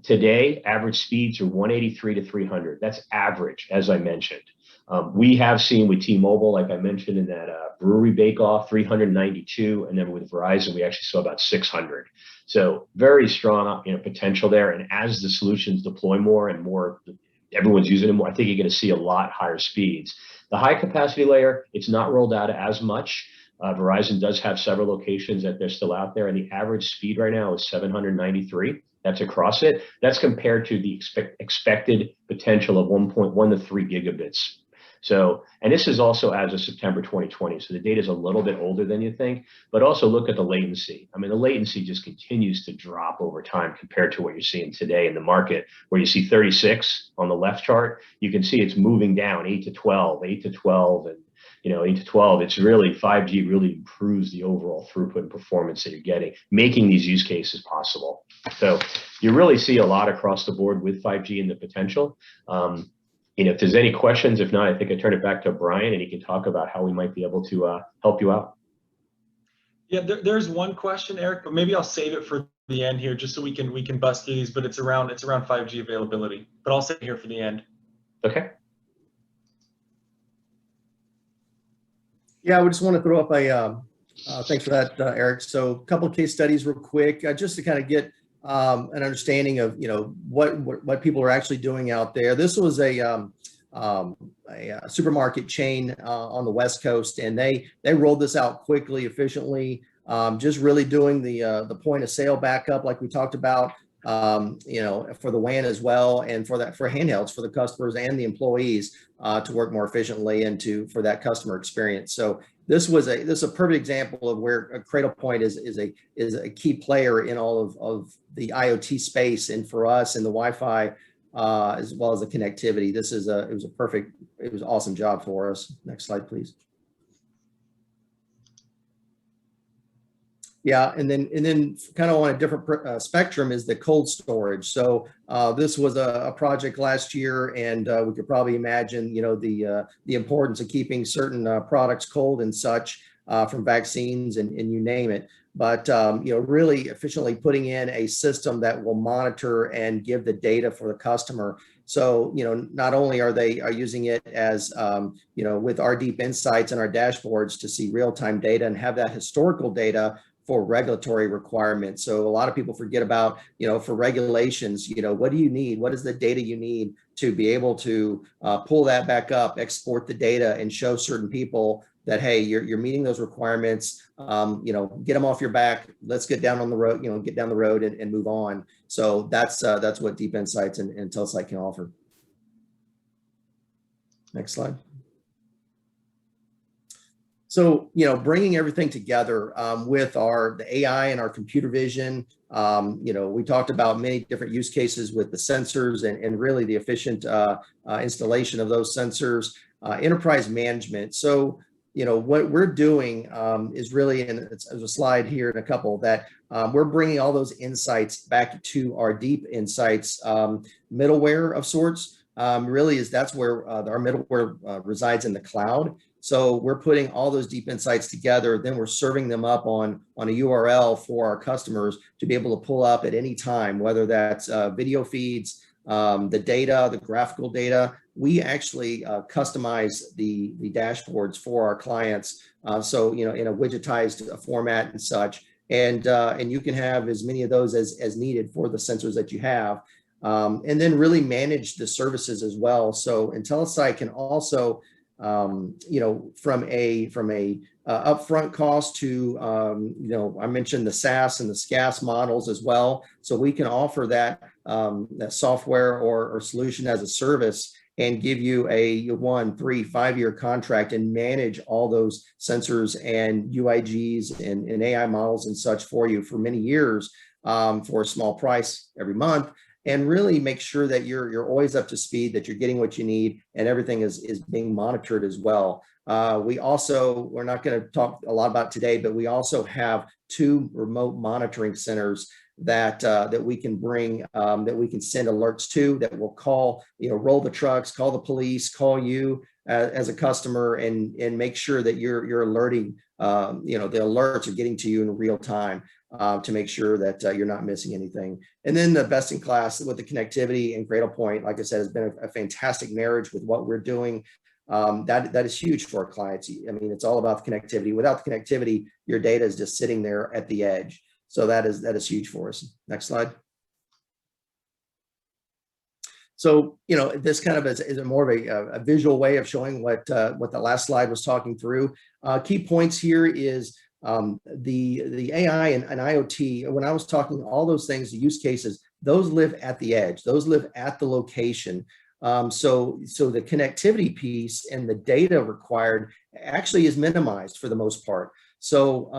Today, average speeds are 183 to 300. That's average, as I mentioned. We have seen with T-Mobile, like I mentioned in that brewery bake-off, 392, and then with Verizon, we actually saw about 600. So very strong, potential there. And as the solutions deploy more and more, everyone's using them more, I think you're going to see a lot higher speeds. The high capacity layer, it's not rolled out as much. Verizon does have several locations that they're still out there, and the average speed right now is 793. That's across it. That's compared to the expected potential of 1.1 to 3 gigabits. So, and this is also as of September 2020. So the data is a little bit older than you think, but also look at the latency. I mean, the latency just continues to drop over time compared to what you're seeing today in the market, where you see 36 on the left chart. You can see it's moving down 8 to 12, 8 to 12, and 8 to 12. It's really 5G really improves the overall throughput and performance that you're getting, making these use cases possible. So you really see a lot across the board with 5G and the potential. If there's any questions, if not, I think I turn it back to Brian, and he can talk about how we might be able to help you out. Yeah, there's one question, Eric, but maybe I'll save it for the end here, just so we can bust through these. But it's around 5G availability. But I'll save it here for the end. Okay. Yeah, we just want to throw up thanks for that, Eric. So a couple of case studies real quick, just to kind of get an understanding of, what people are actually doing out there. This was a supermarket chain on the West Coast, and they rolled this out quickly, efficiently, just really doing the point of sale backup like we talked about, for the WAN as well, and for handhelds for the customers and the employees to work more efficiently and for that customer experience. So this is a perfect example of where a Cradlepoint is a key player in all of the IoT space, and for us in the Wi-Fi as well as the connectivity. It was an awesome job for us. Next slide, please. Yeah, and then kind of on a different spectrum is the cold storage. So this was a project last year, and we could probably imagine, the importance of keeping certain products cold and such, from vaccines and you name it. But really efficiently putting in a system that will monitor and give the data for the customer. So not only are they using it as with our deep insights and our dashboards to see real-time data and have that historical data for regulatory requirements. So a lot of people forget about, for regulations, what do you need? What is the data you need to be able to pull that back up, export the data, and show certain people that, hey, you're meeting those requirements, get them off your back. Let's get down on the road, get down the road and move on. So that's what Deep Insights and IntelliSight can offer. Next slide. So, bringing everything together with the AI and our computer vision, we talked about many different use cases with the sensors and really the efficient installation of those sensors, enterprise management. So, what we're doing is really, and it's a slide here in a couple, that we're bringing all those insights back to our deep insights middleware of sorts. Really that's where our middleware resides in the cloud. So we're putting all those deep insights together, then we're serving them up on a URL for our customers to be able to pull up at any time, whether that's video feeds, the data, the graphical data. We actually customize the dashboards for our clients. So, in a widgetized format and such. And you can have as many of those as needed for the sensors that you have. And then really manage the services as well. So IntelliSite can also, from a upfront cost to, I mentioned the SaaS and the SCAS models as well. So we can offer that software or solution as a service and give you a 1, 3, 5-year contract and manage all those sensors and UIGs and AI models and such for you for many years for a small price every month. And really make sure that you're always up to speed, that you're getting what you need, and everything is being monitored as well. We're not going to talk a lot about today, but we also have 2 remote monitoring centers that we can bring, that we can send alerts to, that will call, roll the trucks, call the police, call you as a customer, and make sure that you're alerting, the alerts are getting to you in real time. To make sure that you're not missing anything. And then the best in class with the connectivity and Cradlepoint, like I said, has been a fantastic marriage with what we're doing. That is huge for our clients. I mean, it's all about the connectivity. Without the connectivity, your data is just sitting there at the edge. So that is huge for us. Next slide. So, this kind of is more of a visual way of showing what the last slide was talking through. Key points here is the AI and IoT. When I was talking all those things, the use cases, those live at the edge, those live at the location. So the connectivity piece and the data required actually is minimized for the most part. So,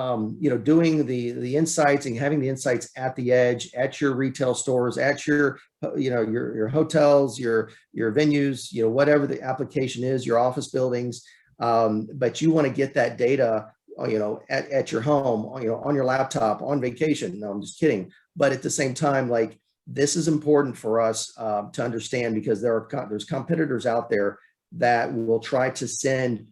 doing the insights and having the insights at the edge, at your retail stores, at your hotels, your venues, whatever the application is, your office buildings. But you want to get that data, at your home, on your laptop, on vacation. No, I'm just kidding. But at the same time, like, this is important for us to understand, because there's competitors out there that will try to send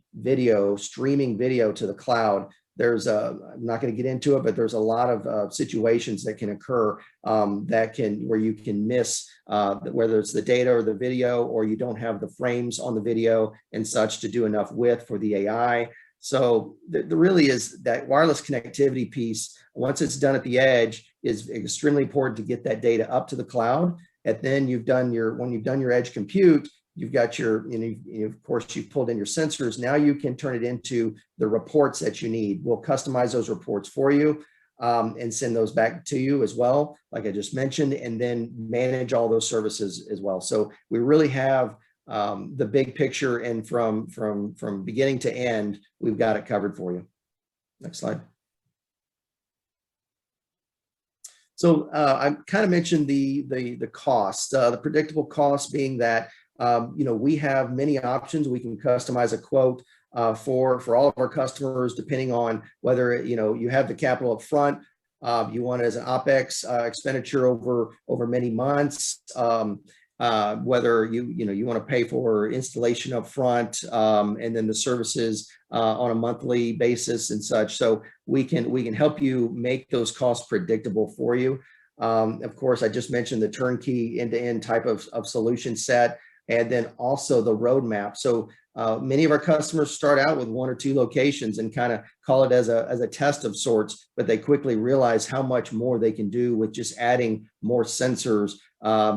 streaming video to the cloud. I'm not going to get into it, but there's a lot of situations that can occur where you can miss whether it's the data or the video, or you don't have the frames on the video and such to do enough width for the AI. So there really is that wireless connectivity piece. Once it's done at the edge, is extremely important to get that data up to the cloud. And then when you've done your edge compute, you've got of course, you've pulled in your sensors. Now you can turn it into the reports that you need. We'll customize those reports for you and send those back to you as well, like I just mentioned, and then manage all those services as well. So we really have the big picture, and from beginning to end, we've got it covered for you. Next slide. So I kind of mentioned the cost, the predictable cost being that we have many options. We can customize a quote for all of our customers, depending on whether you have the capital up front, you want it as an OpEx expenditure over many months. Whether you want to pay for installation up front, and then the services on a monthly basis and such. So we can help you make those costs predictable for you. Of course, I just mentioned the turnkey end-to-end type of solution set, and then also the roadmap. So many of our customers start out with 1 or 2 locations and kind of call it as a test of sorts, but they quickly realize how much more they can do with just adding more sensors,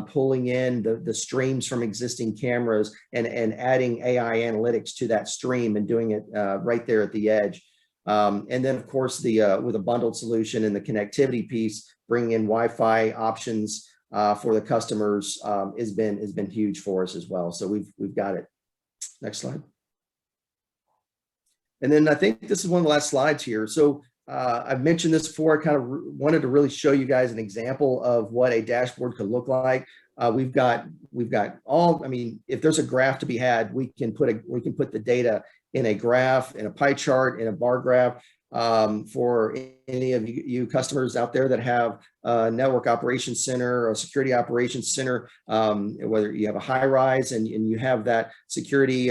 pulling in the streams from existing cameras, and adding AI analytics to that stream and doing it right there at the edge. And then, of course, with a bundled solution and the connectivity piece, bringing in Wi-Fi options for the customers has been huge for us as well. So we've got it. Next slide. And then I think this is one of the last slides here. So I've mentioned this before. I kind of wanted to really show you guys an example of what a dashboard could look like. we've got all, I mean, if there's a graph to be had, we can put the data in a graph, in a pie chart, in a bar graph. For any of you customers out there that have a network operations center or a security operations center, whether you have a high rise and you have that security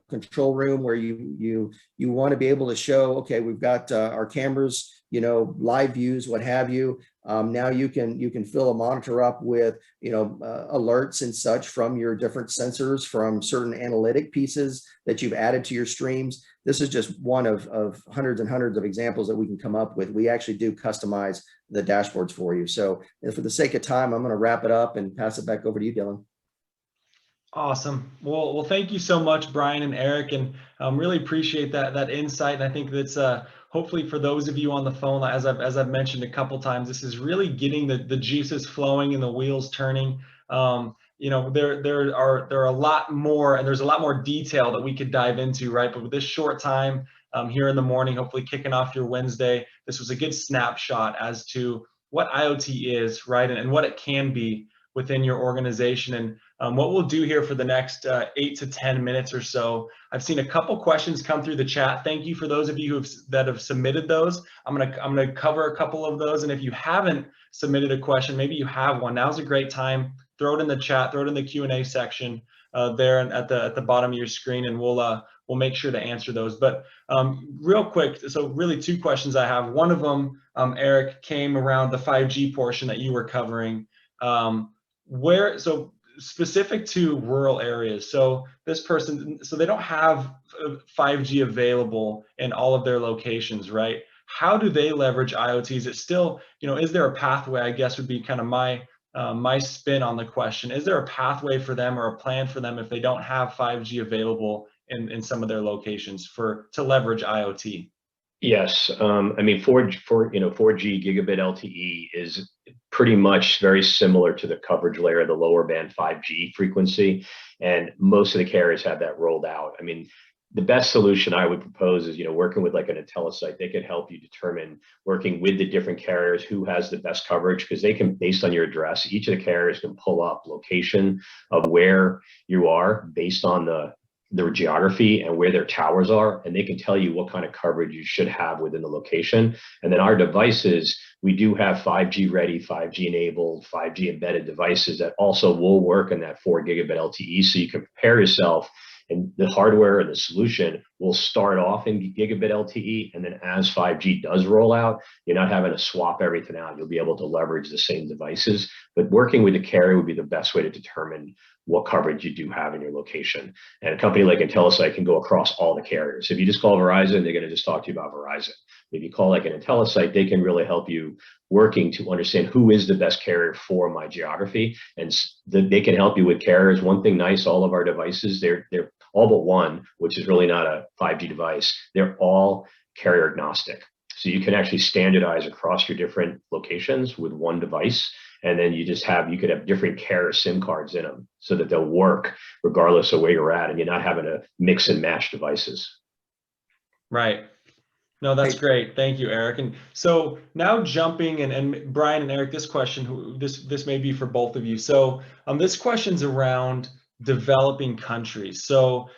control room where you want to be able to show, okay, we've got our cameras, live views, what have you. Now you can fill a monitor up with, alerts and such from your different sensors, from certain analytic pieces that you've added to your streams. This is just one of hundreds and hundreds of examples that we can come up with. We actually do customize the dashboards for you. So for the sake of time, I'm going to wrap it up and pass it back over to you, Dylan. Awesome. Well, thank you so much, Brian and Eric, and really appreciate that insight. And I think that's hopefully for those of you on the phone, as I've mentioned a couple times, this is really getting the juices flowing and the wheels turning. There are a lot more, and there's a lot more detail that we could dive into, right? But with this short time here in the morning, hopefully kicking off your Wednesday, this was a good snapshot as to what IoT is, right, and what it can be within your organization. And what we'll do here for the next 8 to 10 minutes or so, I've seen a couple questions come through the chat. Thank you for those of you that have submitted those. I'm gonna cover a couple of those, and if you haven't submitted a question, maybe you have one, now's a great time. Throw it in the chat, throw it in the Q&A section there at the bottom of your screen, and we'll make sure to answer those. But real quick, so really two questions I have. One of them, Eric, came around the 5G portion that you were covering. So specific to rural areas, so this person, so they don't have 5G available in all of their locations, right? How do they leverage IoT? Is it still, is there a pathway, I guess would be kind of my spin on the question. Is there a pathway for them or a plan for them if they don't have 5G available in some of their locations to leverage IoT? Yes, I mean 4G gigabit LTE is pretty much very similar to the coverage layer of the lower band 5G frequency, and most of the carriers have that rolled out. I mean, the best solution I would propose is, working with like an IntelliSite. They can help you determine, working with the different carriers, who has the best coverage, because they can, based on your address, each of the carriers can pull up location of where you are based on their geography and where their towers are, and they can tell you what kind of coverage you should have within the location. And then our devices, we do have 5G ready, 5G enabled, 5G embedded devices that also will work in that 4 gigabit LTE. So you can prepare yourself, and the hardware and the solution will start off in gigabit LTE, and then as 5G does roll out, you're not having to swap everything out. You'll be able to leverage the same devices, but working with the carrier would be the best way to determine what coverage you do have in your location. And a company like IntelliSite can go across all the carriers. If you just call Verizon, they're going to just talk to you about Verizon. If you call like an IntelliSite, they can really help you working to understand who is the best carrier for my geography, and they can help you with carriers. One thing nice, all of our devices, they're all but one, which is really not a 5G device, they're all carrier agnostic. So you can actually standardize across your different locations with one device. And then you could have different carrier SIM cards in them so that they'll work regardless of where you're at, and you're not having to mix and match devices. Right. No, that's great. Thank you, Eric. And so now jumping, and Brian and Eric, this question, this may be for both of you. So this question's around developing countries. So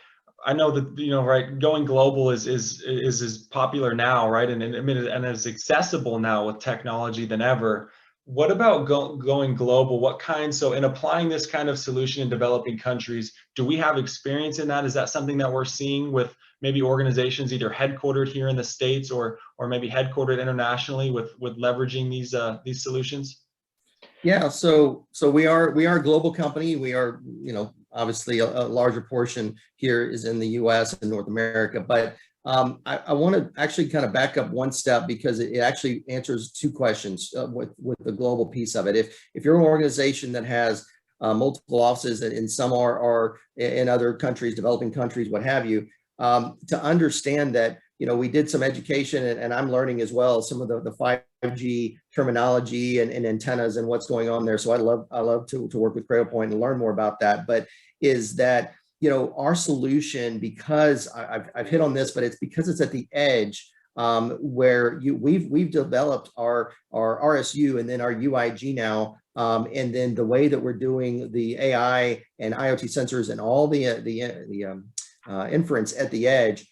I know that, right, going global is popular now, right? And it's accessible now with technology than ever. What about going global? So in applying this kind of solution in developing countries, do we have experience in that? Is that something that we're seeing with maybe organizations either headquartered here in the States or maybe headquartered internationally with leveraging these solutions? Yeah, so we are a global company. We are, obviously a larger portion here is in the US and North America, but I want to actually kind of back up one step, because it actually answers two questions with the global piece of it. If you're an organization that has multiple offices, and some are in other countries, developing countries, what have you, to understand that, we did some education, and I'm learning as well some of the 5G terminology and antennas and what's going on there. So I love to work with Cradlepoint and learn more about that. But is that, our solution, because I've hit on this, but it's because it's at the edge, where we've developed our RSU and then our UIG now And then the way that we're doing the AI and IoT sensors and all the inference at the edge,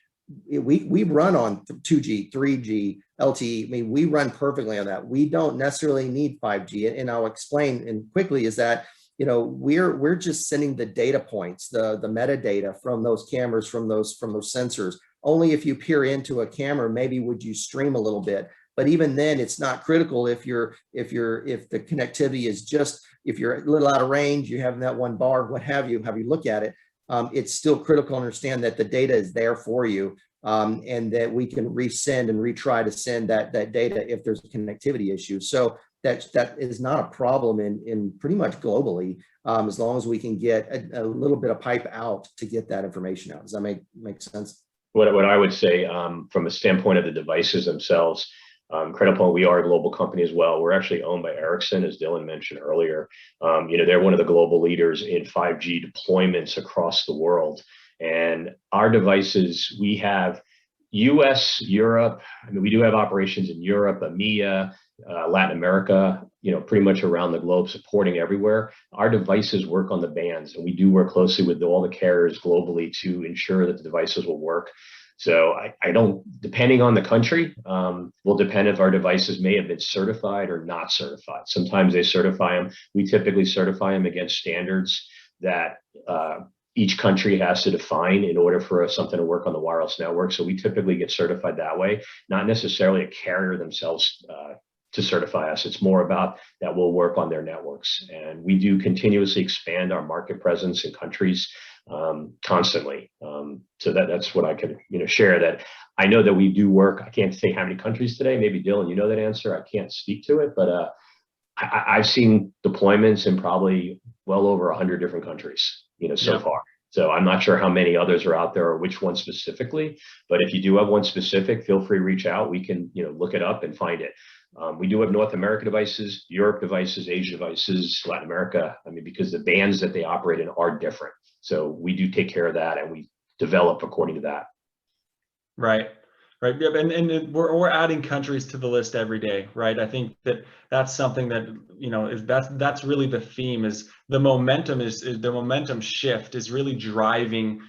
we run on 2G, 3G, LTE. I mean, we run perfectly on that. We don't necessarily need 5G. And I'll explain and quickly is that, you know, we're just sending the data points, the metadata from those cameras, from those sensors. Only if you peer into a camera, maybe would you stream a little bit. But even then, it's not critical if the connectivity is just, if you're a little out of range, you have that one bar, what have you look at it. It's still critical to understand that the data is there for you, and that we can resend and retry to send that data if there's a connectivity issue. So that is not a problem in pretty much globally, as long as we can get a little bit of pipe out to get that information out. Does that make sense? What I would say, from a standpoint of the devices themselves, Cradlepoint, we are a global company as well. We're actually owned by Ericsson, as Dylan mentioned earlier. You know, they're one of the global leaders in 5G deployments across the world. And our devices, we have US, Europe. I mean, we do have operations in Europe, EMEA, Latin America, you know, pretty much around the globe, supporting everywhere. Our devices work on the bands, and we do work closely with all the carriers globally to ensure that the devices will work. So I don't, depending on the country, will depend if our devices may have been certified or not certified. Sometimes they certify them. We typically certify them against standards that each country has to define in order for something to work on the wireless network. So we typically get certified that way, not necessarily a carrier themselves to certify us. It's more about that we'll work on their networks. And we do continuously expand our market presence in countries constantly. So that's what I could, you know, share, that I know that we do work. I can't say how many countries today. Maybe Dylan, you know that answer. I can't speak to it, but I've seen deployments in probably well over 100 different countries, you know, so far. So I'm not sure how many others are out there or which one specifically, but if you do have one specific, feel free to reach out. We can, you know, look it up and find it. We do have North America devices, Europe devices, Asia devices, Latin America. I mean, because the bands that they operate in are different. So we do take care of that, and we develop according to that. Right. Right. Yeah, and we're adding countries to the list every day, right? I think that's something that, you know, that's really the theme, is the momentum shift is really driving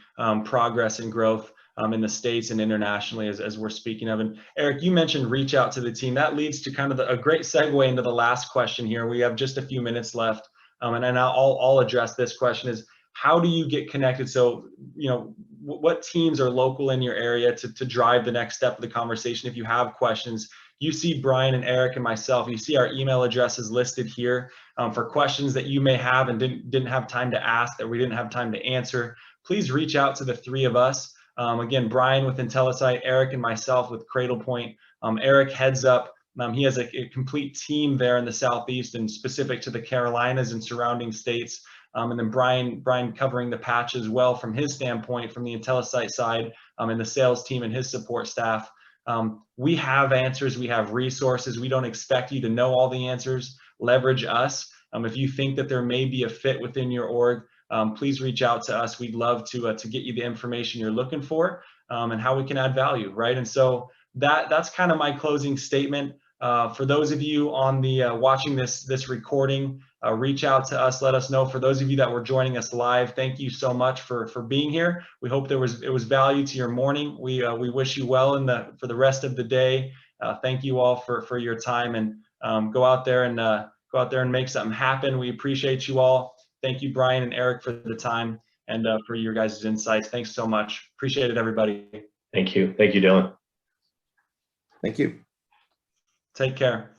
progress and growth in the States and internationally, as we're speaking of. And Eric, you mentioned reach out to the team. That leads to kind of a great segue into the last question here. We have just a few minutes left, and I'll address this question: is how do you get connected? So, you know, what teams are local in your area to drive the next step of the conversation? If you have questions, you see Brian and Eric and myself, you see our email addresses listed here for questions that you may have and didn't have time to ask, that we didn't have time to answer. Please reach out to the three of us. Again, Brian with IntelliSight, Eric and myself with Cradlepoint. Eric heads up. He has a complete team there in the Southeast and specific to the Carolinas and surrounding states. And then Brian covering the patch as well from his standpoint, from the IntelliSight side, and the sales team and his support staff. We have answers, we have resources. We don't expect you to know all the answers. Leverage us. If you think that there may be a fit within your org, please reach out to us. We'd love to get you the information you're looking for, and how we can add value, right? And so that's kind of my closing statement. For those of you on the watching this recording, reach out to us, let us know. For those of you that were joining us live, thank you so much for being here. We hope it was value to your morning. We wish you well for the rest of the day. Thank you all for your time, and go out there and make something happen. We appreciate you all. Thank you, Brian and Eric, for the time and for your guys' insights. Thanks so much. Appreciate it, everybody. Thank you. Thank you, Dylan. Thank you. Take care.